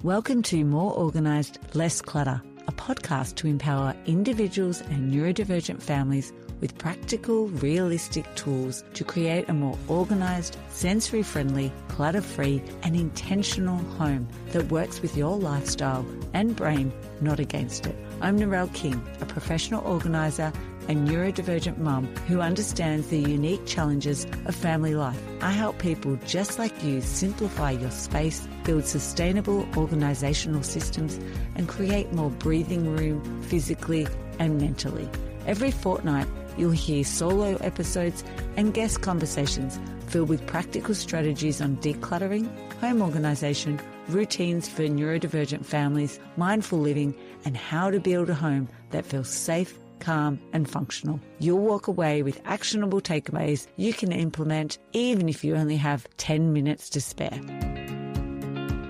Welcome to More Organised, Less Clutter, a podcast to empower individuals and neurodivergent families with practical, realistic tools to create a more organised, sensory-friendly, clutter-free and intentional home that works with your lifestyle and brain, not against it. I'm Narelle King, a professional organiser and neurodivergent mum who understands the unique challenges of family life. I help people just like you simplify your space, build sustainable organisational systems and create more breathing room physically and mentally. Every fortnight, you'll hear solo episodes and guest conversations filled with practical strategies on decluttering, home organisation, routines for neurodivergent families, mindful living, and how to build a home that feels safe, calm, and functional. You'll walk away with actionable takeaways you can implement even if you only have 10 minutes to spare.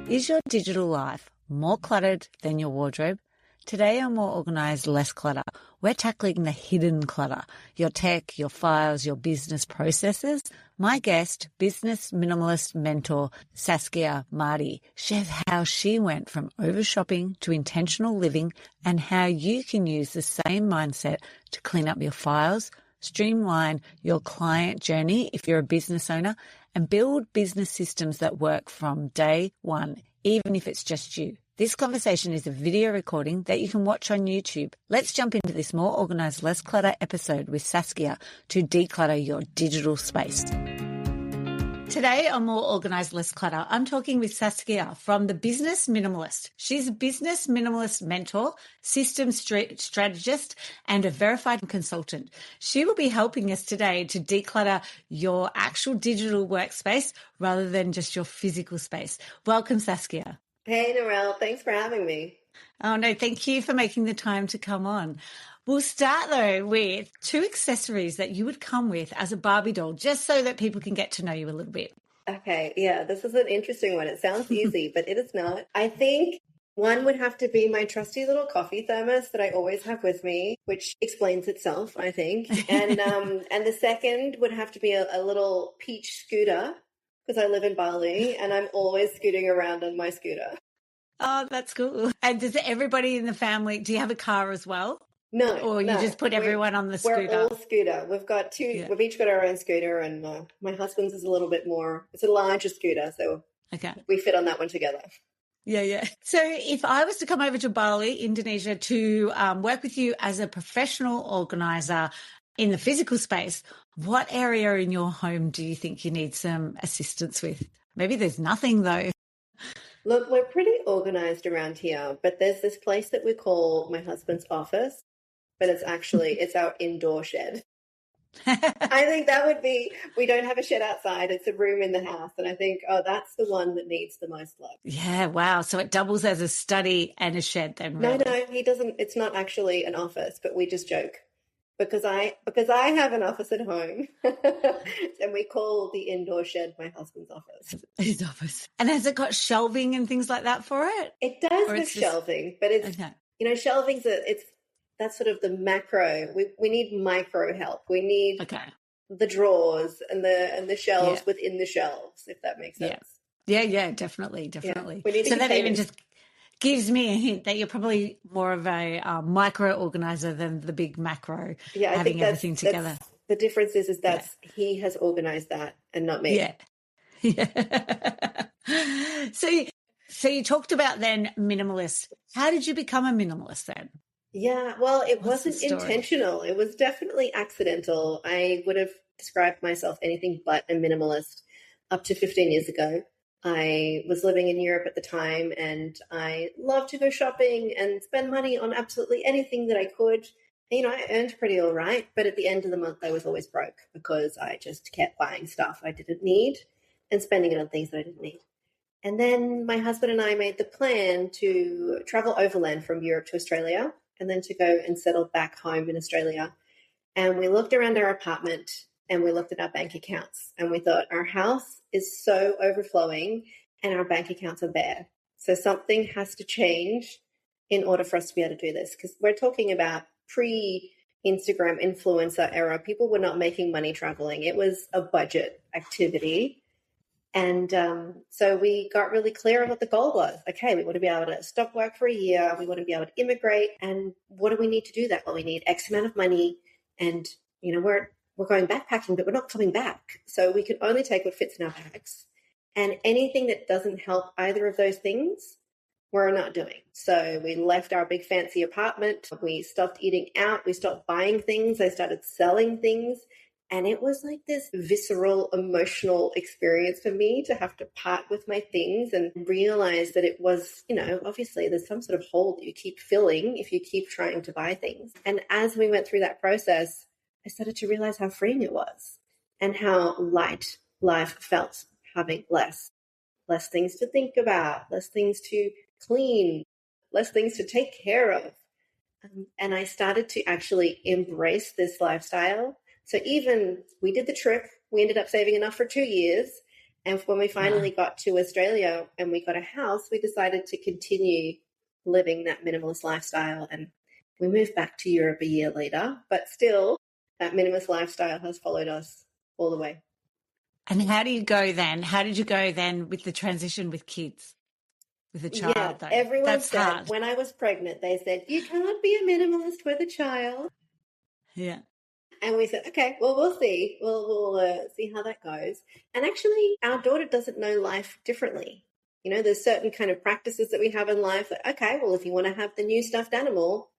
Is your digital life more cluttered than your wardrobe? Today on More Organised, Less Clutter, we're tackling the hidden clutter, your tech, your files, your business processes. My guest, Business Minimalist mentor Saskia Mardi, shares how she went from over-shopping to intentional living and how you can use the same mindset to clean up your files, streamline your client journey if you're a business owner, and build business systems that work from day one, even if it's just you. This conversation is a video recording that you can watch on YouTube. Let's jump into this More Organised, Less Clutter episode with Saskia to declutter your digital space. Today on More Organised, Less Clutter, I'm talking with Saskia from the Business Minimalist. She's a business minimalist mentor, systems strategist, and a verified consultant. She will be helping us today to declutter your actual digital workspace rather than just your physical space. Welcome, Saskia. Hey, Narelle. Thanks for having me. Oh, no, thank you for making the time to come on. We'll start, though, with 2 accessories that you would come with as a Barbie doll, just so that people can get to know you a little bit. Okay, yeah, this is an interesting one. It sounds easy, but it is not. I think one would have to be my trusty little coffee thermos that I always have with me, which explains itself, I think. And the second would have to be a little peach scooter, because I live in Bali and I'm always scooting around on my scooter. Oh, that's cool. And does everybody in the family, do you have a car as well? No. Or you just put everyone on the scooter? We're all scooter. We've got two, yeah. We've each got our own scooter and my husband's is a little bit more, it's a larger scooter. So we fit on that one together. Yeah. So if I was to come over to Bali, Indonesia, to work with you as a professional organizer in the physical space, what area in your home do you think you need some assistance with? Maybe there's nothing though. Look, we're pretty organized around here, but there's this place that we call my husband's office, but it's our indoor shed. I think that would be, we don't have a shed outside. It's a room in the house. And I think, that's the one that needs the most love. Yeah. Wow. So it doubles as a study and a shed then, really? No, he doesn't. It's not actually an office, but we just joke. Because I have an office at home and we call the indoor shed my husband's office. His office. And has it got shelving and things like that for it? It does have shelving, but it's, shelving's that's sort of the macro. We need micro help. We need the drawers and the shelves within the shelves, if that makes sense. Yeah, definitely. Yeah. We need so that even just gives me a hint that you're probably more of a micro organizer than the big macro, having everything together. The difference is that he has organized that and not me. Yeah. So you talked about then minimalist. How did you become a minimalist then? Yeah, well, it wasn't intentional. It was definitely accidental. I would have described myself anything but a minimalist up to 15 years ago. I was living in Europe at the time and I loved to go shopping and spend money on absolutely anything that I could. I earned pretty all right, but at the end of the month, I was always broke because I just kept buying stuff I didn't need and spending it on things that I didn't need. And then my husband and I made the plan to travel overland from Europe to Australia and then to go and settle back home in Australia. And we looked around our apartment and we looked at our bank accounts and we thought our house is so overflowing and our bank accounts are bare. So something has to change in order for us to be able to do this, because we're talking about pre-Instagram influencer era. People were not making money traveling. It was a budget activity. And so we got really clear on what the goal was. Okay, we want to be able to stop work for a year. We want to be able to immigrate. And what do we need to do that? Well, we need X amount of money. And, we're going backpacking, but we're not coming back. So we can only take what fits in our bags. And anything that doesn't help either of those things, we're not doing. So we left our big fancy apartment. We stopped eating out. We stopped buying things. I started selling things. And it was like this visceral, emotional experience for me to have to part with my things and realize that it was, obviously there's some sort of hole that you keep filling if you keep trying to buy things. And as we went through that process, I started to realize how freeing it was and how light life felt having less things to think about, less things to clean, less things to take care of. And I started to actually embrace this lifestyle. So even we did the trip, we ended up saving enough for 2 years. And when we finally got to Australia and we got a house, we decided to continue living that minimalist lifestyle. And we moved back to Europe a year later, but still that minimalist lifestyle has followed us all the way. And how do you go then? How did you go then with the transition with kids? With a child, though? Everyone said hard. When I was pregnant, they said, you cannot be a minimalist with a child. Yeah. And we said, okay, well, we'll see. We'll see how that goes. And actually, our daughter doesn't know life differently. There's certain kind of practices that we have in life that, okay, well, if you want to have the new stuffed animal,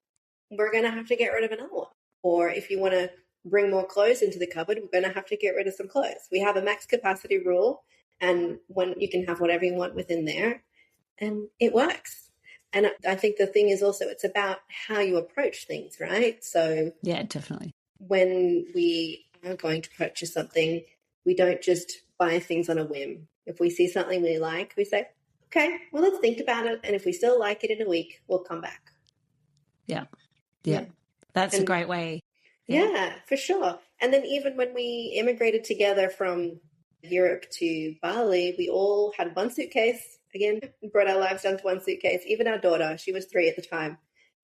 we're going to have to get rid of another one. Or if you want to bring more clothes into the cupboard, we're going to have to get rid of some clothes. We have a max capacity rule, and when you can have whatever you want within there, and it works. And I think the thing is also it's about how you approach things, right? So yeah, definitely. When we are going to purchase something, we don't just buy things on a whim. If we see something we like, we say, okay, well, let's think about it. And if we still like it in a week, we'll come back. Yeah. That's a great way. Yeah, for sure. And then even when we immigrated together from Europe to Bali, we all had one suitcase. Again, we brought our lives down to one suitcase. Even our daughter, she was 3 at the time.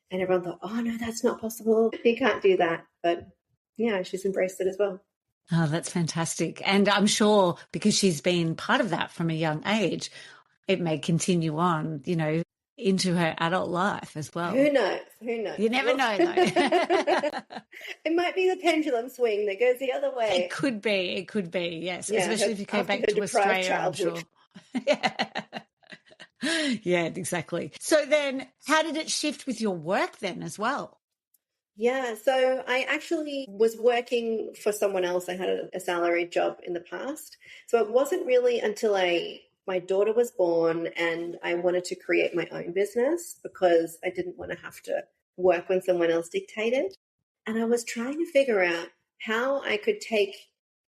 And everyone thought, oh, no, that's not possible. You can't do that. But yeah, she's embraced it as well. Oh, that's fantastic. And I'm sure because she's been part of that from a young age, it may continue on, into her adult life as well. Who knows? You never know, though. It might be the pendulum swing that goes the other way. It could be, yes. Yeah, especially if you go back to Australia, childhood. I'm sure. Yeah, exactly. So then how did it shift with your work then as well? Yeah, so I actually was working for someone else. I had a salaried job in the past. So it wasn't really until my daughter was born and I wanted to create my own business because I didn't want to have to work when someone else dictated. And I was trying to figure out how I could take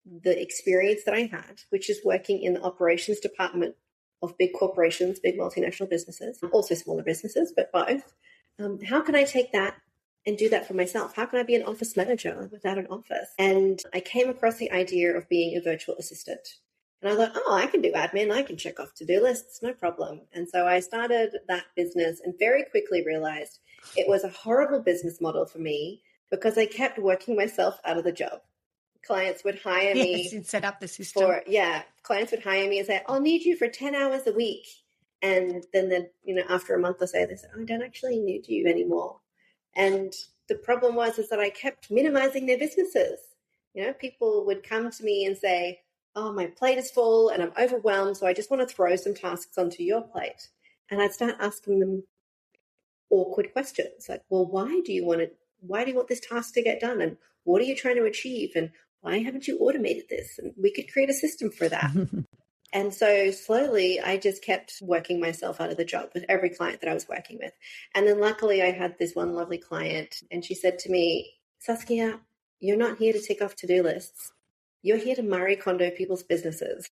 the experience that I had, which is working in the operations department of big corporations, big multinational businesses, also smaller businesses, but both. How can I take that and do that for myself? How can I be an office manager without an office? And I came across the idea of being a virtual assistant. And I thought, I can do admin. I can check off to-do lists, no problem. And so I started that business and very quickly realized it was a horrible business model for me because I kept working myself out of the job. Clients would hire me. Yes, you'd set up the system. Clients would hire me and say, I'll need you for 10 hours a week. And then, after a month or so, they said, I don't actually need you anymore. And the problem was that I kept minimizing their businesses. People would come to me and say, oh, my plate is full and I'm overwhelmed, so I just want to throw some tasks onto your plate. And I'd start asking them awkward questions like, well, why do you want this task to get done? And what are you trying to achieve? And why haven't you automated this? And we could create a system for that. And so slowly I just kept working myself out of the job with every client that I was working with. And then luckily I had this one lovely client and she said to me, Saskia, you're not here to tick off to-do lists. You're here to Marie Kondo people's businesses.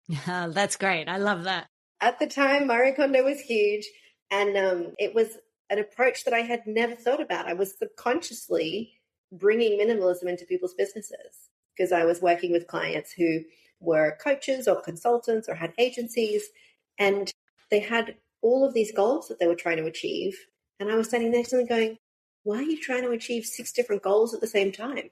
Yeah, that's great. I love that. At the time, Marie Kondo was huge. And it was an approach that I had never thought about. I was subconsciously bringing minimalism into people's businesses because I was working with clients who were coaches or consultants or had agencies. And they had all of these goals that they were trying to achieve. And I was standing next to them going, why are you trying to achieve 6 different goals at the same time?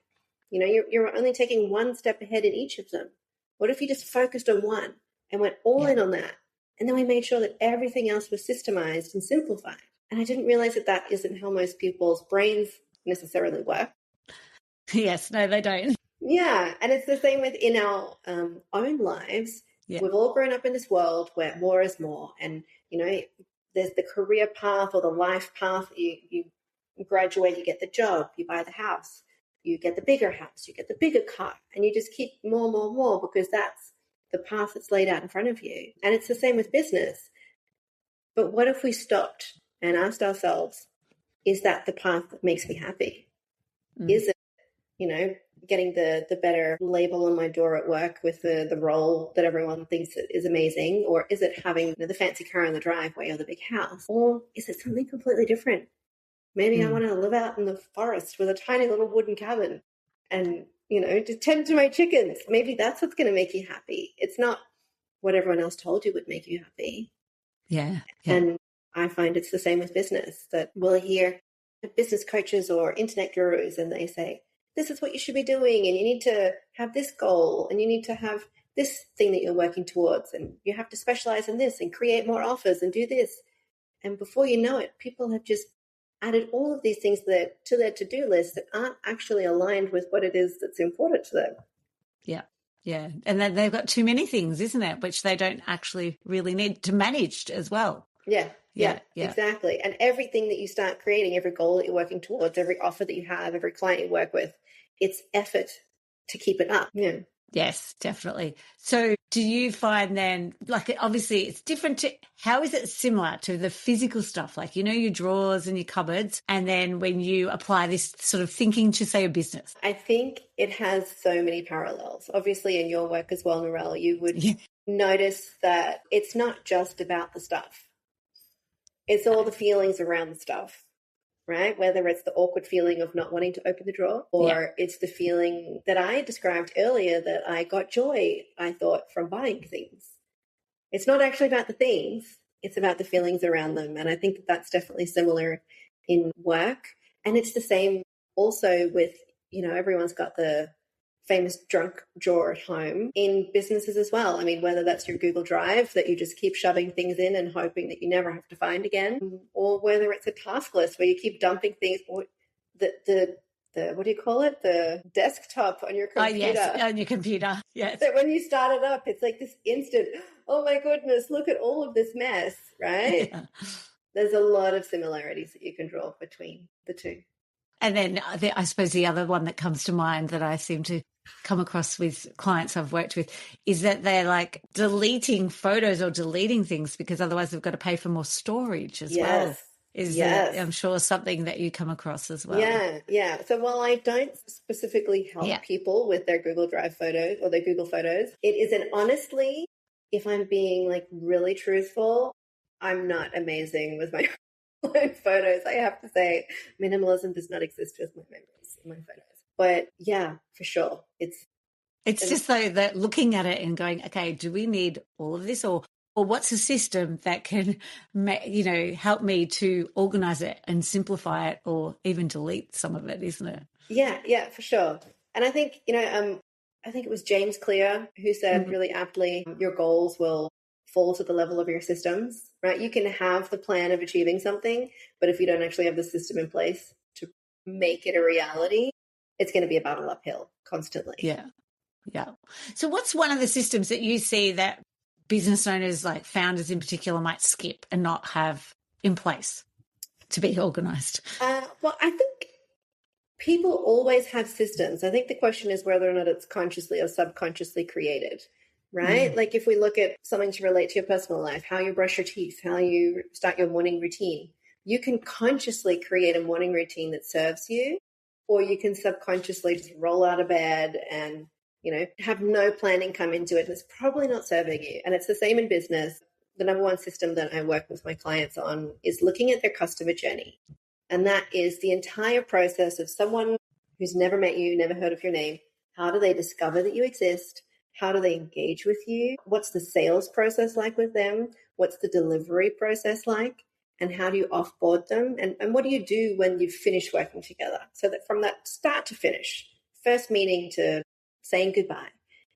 You're only taking one step ahead in each of them. What if you just focused on one and went all in on that. And then we made sure that everything else was systemized and simplified. And I didn't realize that that isn't how most people's brains necessarily work. Yes, no, they don't. Yeah, and it's the same within our own lives. Yeah. We've all grown up in this world where more is more. And, there's the career path or the life path. You graduate, you get the job, you buy the house, you get the bigger house, you get the bigger car, and you just keep more because that's the path that's laid out in front of you. And it's the same with business. But what if we stopped and asked ourselves, is that the path that makes me happy? Is it, getting the better label on my door at work with the role that everyone thinks is amazing? Or is it having the fancy car in the driveway or the big house? Or is it something completely different? Maybe I want to live out in the forest with a tiny little wooden cabin and, to tend to my chickens. Maybe that's what's going to make you happy. It's not what everyone else told you would make you happy. Yeah. And I find it's the same with business, that we'll hear business coaches or internet gurus and they say, this is what you should be doing, and you need to have this goal, and you need to have this thing that you're working towards, and you have to specialize in this and create more offers and do this. And before you know it, people have just added all of these things to their to-do list that aren't actually aligned with what it is that's important to them. Yeah. Yeah. And then they've got too many things, isn't it? Which they don't actually really need to manage as well. Yeah, exactly. And everything that you start creating, every goal that you're working towards, every offer that you have, every client you work with, it's effort to keep it up. Yeah. Yes, definitely. So do you find then, like, obviously it's different to, how is it similar to the physical stuff? Like, your drawers and your cupboards, and then when you apply this sort of thinking to, say, a business? I think it has so many parallels. Obviously in your work as well, Narelle, you would notice that it's not just about the stuff. It's all the feelings around the stuff, right? Whether it's the awkward feeling of not wanting to open the drawer, or it's the feeling that I described earlier that I got joy, I thought, from buying things. It's not actually about the things, it's about the feelings around them. And I think that that's definitely similar in work. And it's the same also with, everyone's got the famous junk drawer at home in businesses as well. I mean, whether that's your Google Drive that you just keep shoving things in and hoping that you never have to find again, or whether it's a task list where you keep dumping things, or the what do you call it? The desktop on your computer. Oh, yes, on your computer. Yes. So when you start it up, it's like this instant, oh my goodness, look at all of this mess, right? Yeah. There's a lot of similarities that you can draw between the two. And then I suppose the other one that comes to mind that I seem to come across with clients I've worked with is that they're like deleting photos or deleting things because otherwise they've got to pay for more storage as well. Is that, I'm sure, something that you come across as well? Yeah. So while I don't specifically help people with their Google Drive photos or their Google Photos, it isn't, honestly, if I'm being like really truthful, I'm not amazing with my photos. I have to say, minimalism does not exist with my memories in my photos. But yeah, for sure. It's just so that looking at it and going, okay, do we need all of this, or what's a system that can, help me to organize it and simplify it, or even delete some of it, isn't it? Yeah, for sure. And I think, I think it was James Clear who said really aptly, your goals will fall to the level of your systems, right? You can have the plan of achieving something, but if you don't actually have the system in place to make it a reality, it's going to be a battle uphill constantly. Yeah. So what's one of the systems that you see that business owners, like founders in particular, might skip and not have in place to be organized? Well, I think people always have systems. I think the question is whether or not it's consciously or subconsciously created, right? Like if we look at something to relate to your personal life, how you brush your teeth, how you start your morning routine, you can consciously create a morning routine that serves you, or you can subconsciously just roll out of bed and, have no planning come into it. It's probably not serving you. And it's the same in business. The number one system that I work with my clients on is looking at their customer journey. And that is the entire process of someone who's never met you, never heard of your name. How do they discover that you exist? How do they engage with you? What's the sales process like with them? What's the delivery process like? And how do you offboard them? And what do you do when you've finished working together? So that from that start to finish, first meeting to saying goodbye,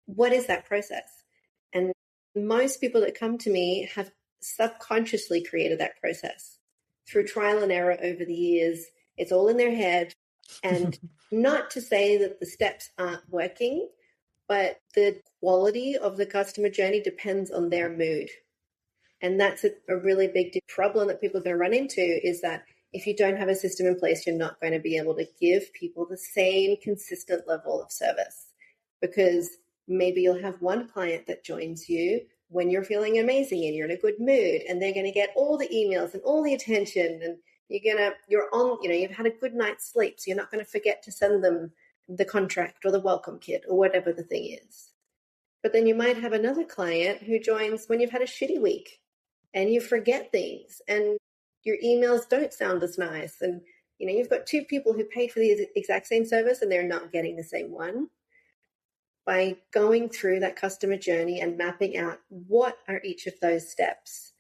what is that process? And most people that come to me have subconsciously created that process through trial and error over the years. It's all in their head. And not to say that the steps aren't working, but the quality of the customer journey depends on their mood. And that's a really big problem that people are going to run into, is that if you don't have a system in place, you're not going to be able to give people the same consistent level of service, because maybe you'll have one client that joins you when you're feeling amazing and you're in a good mood, and they're going to get all the emails and all the attention, and you've had a good night's sleep, so you're not going to forget to send them the contract or the welcome kit or whatever the thing is. But then you might have another client who joins when you've had a shitty week and you forget things and your emails don't sound as nice. And, you've got two people who paid for the exact same service and they're not getting the same one. By going through that customer journey and mapping out what are each of those steps,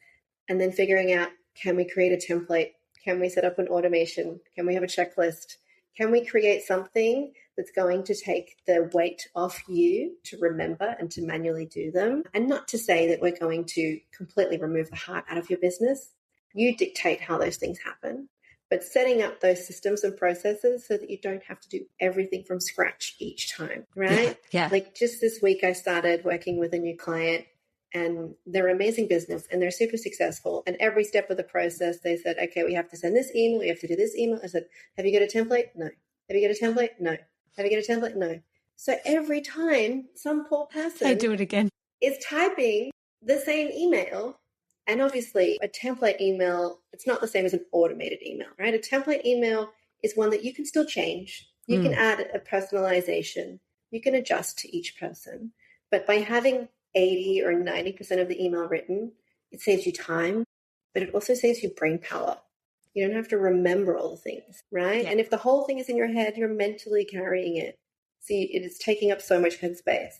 and then figuring out, can we create a template? Can we set up an automation? Can we have a checklist? Can we create something that's going to take the weight off you to remember and to manually do them? And not to say that we're going to completely remove the heart out of your business. You dictate how those things happen, but setting up those systems and processes so that you don't have to do everything from scratch each time, right? Yeah. Like just this week, I started working with a new client, and they're an amazing business and they're super successful. And every step of the process, they said, okay, we have to send this email. We have to do this email. I said, have you got a template? No. Have you got a template? No. Have you got a template? No. So every time some poor person they do it again is typing the same email, and obviously a template email, it's not the same as an automated email, right? A template email is one that you can still change. You can add a personalization. You can adjust to each person. But by having 80 or 90% of the email written, it saves you time, but it also saves you brain power. You don't have to remember all the things, right? Yeah. And if the whole thing is in your head, you're mentally carrying it. So it is taking up so much headspace.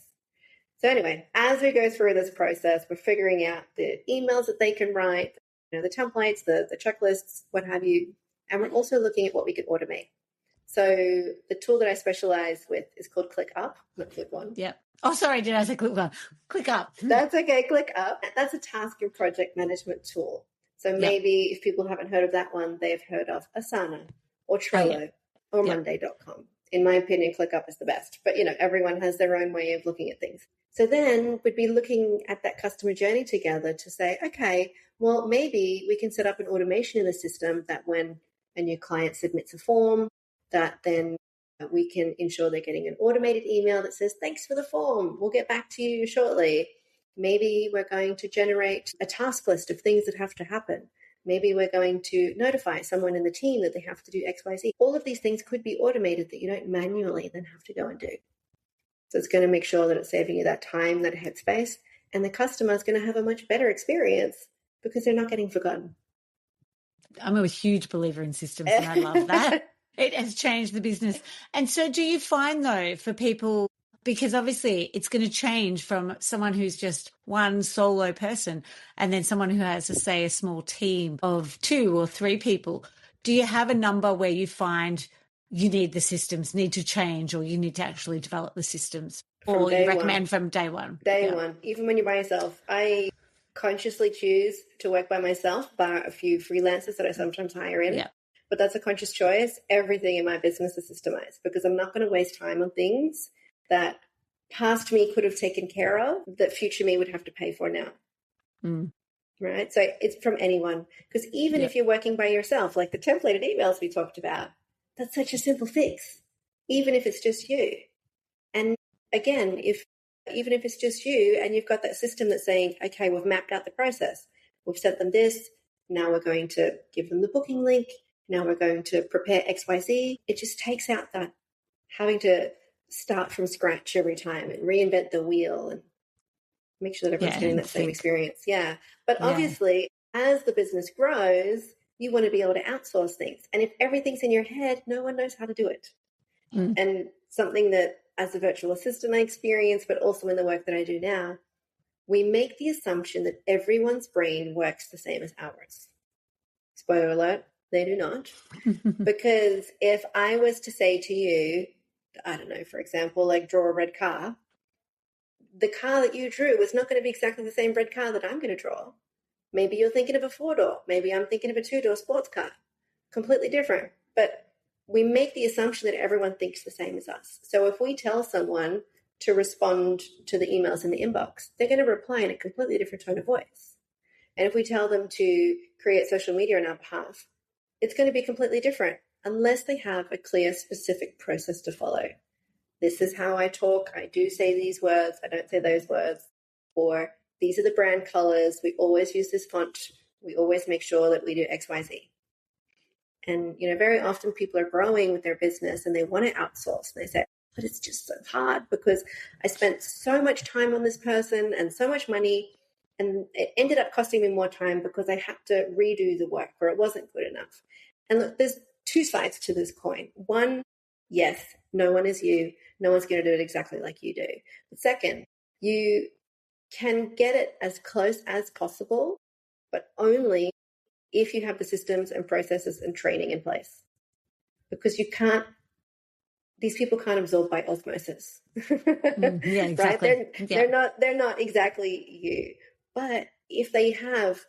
So anyway, as we go through this process, we're figuring out the emails that they can write, the templates, the checklists, what have you. And we're also looking at what we could automate. So the tool that I specialize with is called ClickUp, not ClickOne. Yeah. Oh, sorry, did I say ClickOne? ClickUp. That's okay, ClickUp. That's a task and project management tool. So maybe if people haven't heard of that one, they've heard of Asana or Trello or Monday.com. In my opinion, ClickUp is the best. But, everyone has their own way of looking at things. So then we'd be looking at that customer journey together to say, okay, well, maybe we can set up an automation in the system that when a new client submits a form, that then we can ensure they're getting an automated email that says, thanks for the form. We'll get back to you shortly. Maybe we're going to generate a task list of things that have to happen. Maybe we're going to notify someone in the team that they have to do X, Y, Z. All of these things could be automated that you don't manually then have to go and do. So it's going to make sure that it's saving you that time, that headspace, and the customer is going to have a much better experience because they're not getting forgotten. I'm a huge believer in systems, and I love that. It has changed the business. And so do you find, though, for people, because obviously it's going to change from someone who's just one solo person and then someone who has, say, a small team of 2 or 3 people. Do you have a number where you find you need the systems, need to change, or you need to actually develop the systems? Or you recommend from day one? Day one, even when you're by yourself. I consciously choose to work by myself, bar a few freelancers that I sometimes hire in. Yeah. But that's a conscious choice. Everything in my business is systemized because I'm not going to waste time on things that past me could have taken care of that future me would have to pay for now. Right? So it's from anyone. Because even if you're working by yourself, like the templated emails we talked about, that's such a simple fix, even if it's just you. And again, even if it's just you and you've got that system that's saying, okay, we've mapped out the process. We've sent them this. Now we're going to give them the booking link. Now we're going to prepare XYZ. It just takes out that having to start from scratch every time and reinvent the wheel and make sure that everyone's getting that same experience. Yeah. But obviously, as the business grows, you want to be able to outsource things. And if everything's in your head, no one knows how to do it. And something that as a virtual assistant I experience, but also in the work that I do now, we make the assumption that everyone's brain works the same as ours. Spoiler alert, they do not. Because if I was to say to you, I don't know, for example, like draw a red car, the car that you drew is not going to be exactly the same red car that I'm going to draw. Maybe you're thinking of a 4-door. Maybe I'm thinking of a 2-door sports car. Completely different. But we make the assumption that everyone thinks the same as us. So if we tell someone to respond to the emails in the inbox, they're going to reply in a completely different tone of voice. And if we tell them to create social media on our behalf, it's going to be completely different unless they have a clear, specific process to follow. This is how I talk. I do say these words. I don't say those words. Or these are the brand colors. We always use this font. We always make sure that we do X, Y, Z. And, very often people are growing with their business and they want to outsource. And they say, but it's just so hard because I spent so much time on this person and so much money, and it ended up costing me more time because I had to redo the work or it wasn't good enough. And look, there's two sides to this coin. One, yes, no one is you. No one's going to do it exactly like you do. But second, you can get it as close as possible, but only if you have the systems and processes and training in place. Because these people can't absorb by osmosis. Yeah, exactly. Right? They're not exactly you. But if they have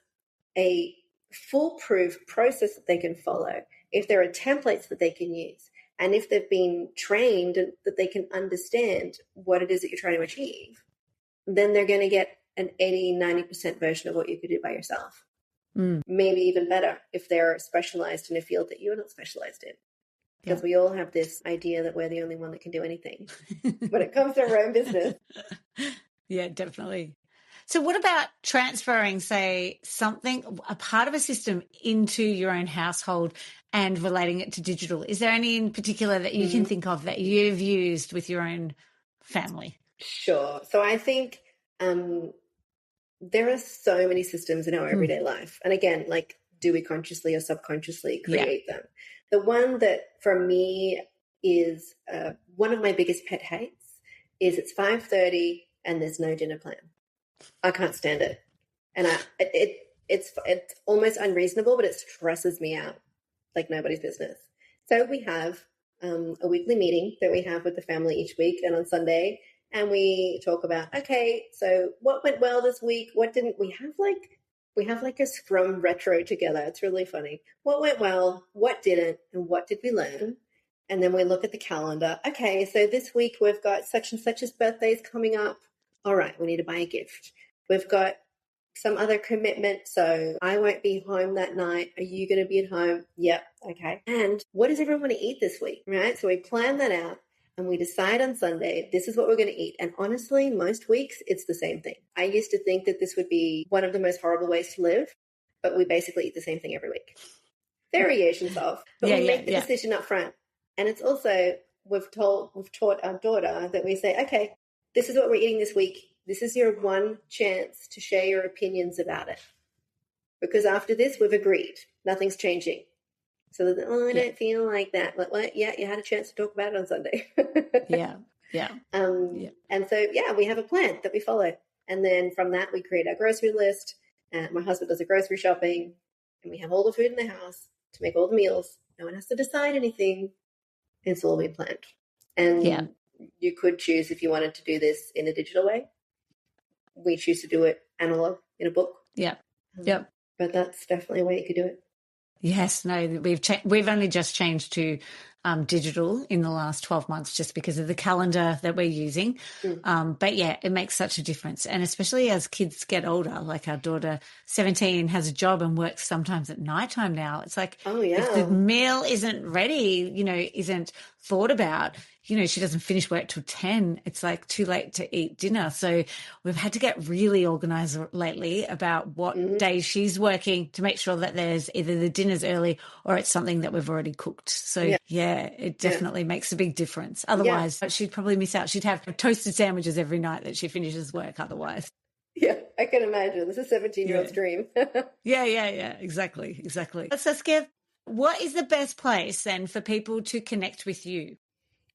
a foolproof process that they can follow, if there are templates that they can use, and if they've been trained and that they can understand what it is that you're trying to achieve, then they're going to get an 80-90% version of what you could do by yourself. Maybe even better if they're specialized in a field that you're not specialized in. Because we all have this idea that we're the only one that can do anything when it comes to our own business. Yeah, definitely. So what about transferring, say, a part of a system into your own household and relating it to digital? Is there any in particular that you can think of that you've used with your own family? Sure. So I think there are so many systems in our everyday life. And again, do we consciously or subconsciously create them? The one that for me is one of my biggest pet hates is it's 5:30 and there's no dinner plan. I can't stand it. And it's almost unreasonable, but it stresses me out like nobody's business. So we have a weekly meeting that we have with the family each week and on Sunday, and we talk about, okay, so what went well this week? What didn't? We have like a Scrum retro together. It's really funny. What went well? What didn't? And what did we learn? And then we look at the calendar. Okay, so this week we've got such and such's birthdays coming up. All right, we need to buy a gift. We've got some other commitment, so I won't be home that night. Are you going to be at home? Yep, okay. And what does everyone want to eat this week, right? So we plan that out and we decide on Sunday, this is what we're going to eat. And honestly, most weeks, it's the same thing. I used to think that this would be one of the most horrible ways to live, but we basically eat the same thing every week. Variations of, but we make the decision up front. And it's also, we've taught our daughter that we say, okay, this is what we're eating this week. This is your one chance to share your opinions about it. Because after this, we've agreed. Nothing's changing. So, I don't feel like that. But what? Yeah, you had a chance to talk about it on Sunday. And so, we have a plan that we follow. And then from that, we create our grocery list. My husband does the grocery shopping. And we have all the food in the house to make all the meals. No one has to decide anything. It's all been planned. And you could choose if you wanted to do this in a digital way. We choose to do it analog in a book. But that's definitely a way you could do it. Yes, no, we've only just changed to digital in the last 12 months just because of the calendar that we're using. But it makes such a difference. And especially as kids get older, like our daughter 17 has a job and works sometimes at nighttime now. It's like, if the meal isn't ready, isn't thought about, she doesn't finish work till 10. It's like too late to eat dinner. So we've had to get really organized lately about what days she's working to make sure that there's either the dinner's early or it's something that we've already cooked. So it definitely makes a big difference. Otherwise, she'd probably miss out. She'd have toasted sandwiches every night that she finishes work otherwise. Yeah, I can imagine. This is a 17-year-old's dream. Exactly. Saskia, what is the best place then for people to connect with you?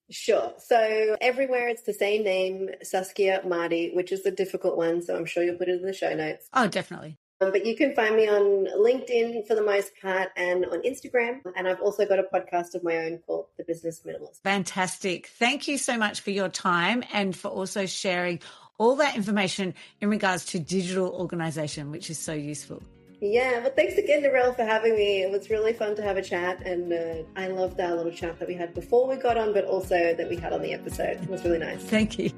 Sure. So everywhere it's the same name, Saskia Mardi, which is the difficult one. So I'm sure you'll put it in the show notes. Oh, definitely. But you can find me on LinkedIn for the most part and on Instagram. And I've also got a podcast of my own called The Business Minialist. Fantastic. Thank you so much for your time and for also sharing all that information in regards to digital organization, which is so useful. Yeah, well, thanks again, Narelle, for having me. It was really fun to have a chat, and I loved our little chat that we had before we got on, but also that we had on the episode. It was really nice. Thank you.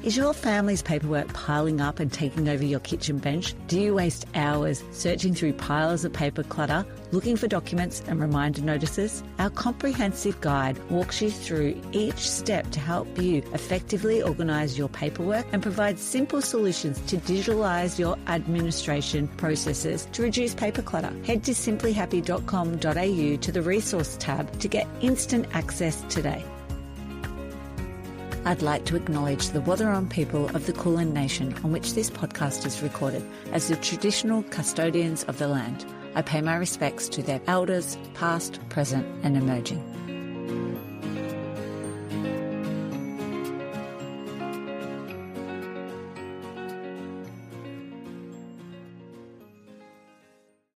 Is your family's paperwork piling up and taking over your kitchen bench? Do you waste hours searching through piles of paper clutter, looking for documents and reminder notices? Our comprehensive guide walks you through each step to help you effectively organise your paperwork and provide simple solutions to digitalize your administration processes to reduce paper clutter. Head to simplyhappy.com.au to the resource tab to get instant access today. I'd like to acknowledge the Wathaurong people of the Kulin Nation on which this podcast is recorded as the traditional custodians of the land. I pay my respects to their elders, past, present and emerging.